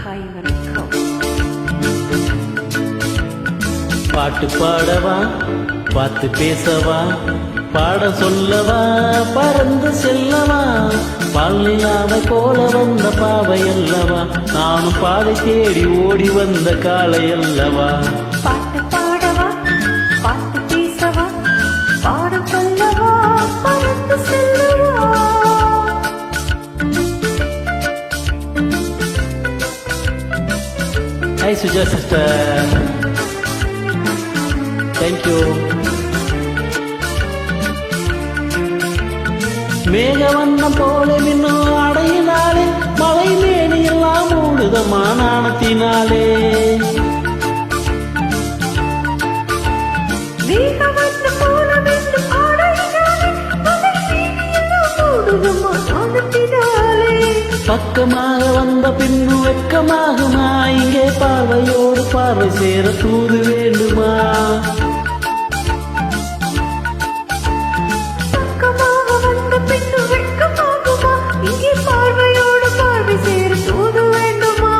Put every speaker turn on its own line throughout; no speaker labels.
Hi வணக்கம்.
பாட்டு பாடவா, பார்த்து பேசவா, பாட சொல்லவா, பறந்து செல்லவா, பால்நிலாவை போல வந்த பாவை அல்லவா, நானும் பாதை தேடி ஓடி வந்த காலை அல்லவா.
பாட்டு பாடவா, பார்த்து பேசவா, பாட சொல்லவா, பறந்து செல்லவா.
Hi Suja sister, thank you. மேகவண்ணம் போல மின்னும் அடையினாலே, மலை மேனி எல்லாம் மூடுதமா நாணத்தினாலே.
மேகவண்ணம் போல மின்னும் அடையினாலே, மலை மேனி எல்லாம் மூடுதமா நாணத்தினாலே.
பக்கமாக வந்த பின்னு வெக்கமாகுமா, இங்கே பார்வையோடு பார்வை சேர தூது வேண்டுமா.
பக்கமாக வந்த பின்னு வெட்கமாகுமா, இங்கே பார்வையோடு பார்வை சேர தூது வேண்டுமா.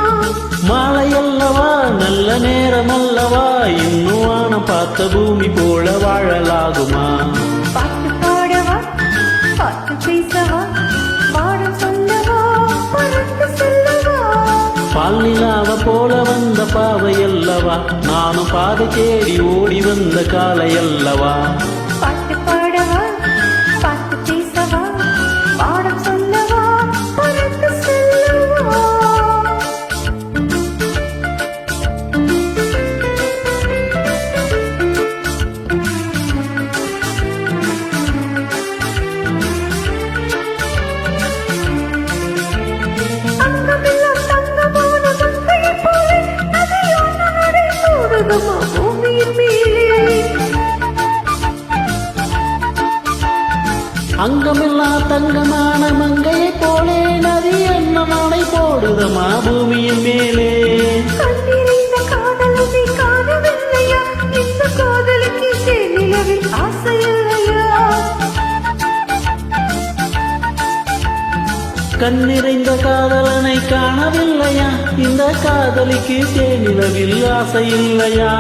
மாலை அல்லவா, நல்ல நேரம் அல்லவா, இன்னும் வானம் பார்த்த பூமி போல வாழலாகுமா.
பாட்டு பாடவா, பார்த்து பேசவா, பாட சொல்லவா, பறந்து செல்லவா.
பால்நிலாவ போல வந்த பாவை அல்லவா, நானும் பாதை தேடி ஓடி வந்த காலை அல்லவா.
பாட்டு பாடவா, பார்த்து பேசவா, பாட சொல்லவா, பறந்து செல்லவா. அங்கமெல்லாம் தங்கமான மங்கையைப் போலே, நதியோட நடை போடுதமா பூமியின் மேலே.
அங்கமில்லா தங்கமான மங்கையை போலே, நதி என்ன நடை போடுதமா பூமியின் மேலே.
கண்ணிறைந்த காதலை நீ காணவில்லையா, இந்த காதலுக்கு நிலவில் ஆசையில்லையா.
கண் நிறைந்த காதலனை காணவில்லையா, இந்த காதலிக்கு தேனிலவில் ஆசை இல்லையா.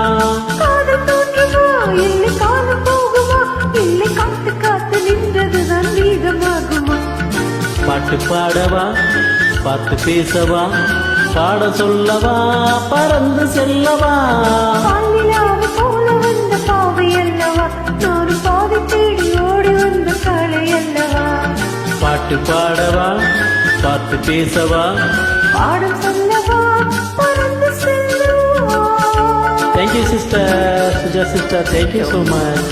காதல் தோன்றுமா, இல்லை காலம் போகுமா, இல்லை காத்து காத்து நின்றதுதான் நீதமாகுமா.
பாட்டு பாடவா, பார்த்து பேசவா, பாட சொல்லவா, பறந்து செல்லவா.
பால்நிலாவு போல வந்த பாவை அல்லவா, நானும் பாதை தேடி ஓடி வந்த காலை அல்லவா.
பாட்டு பாடவா, பார்த்து பேசவா.
பாடம் சொல்லவா, பறந்து செல்லவா.
Thank you sister, Suja sister, thank you so much.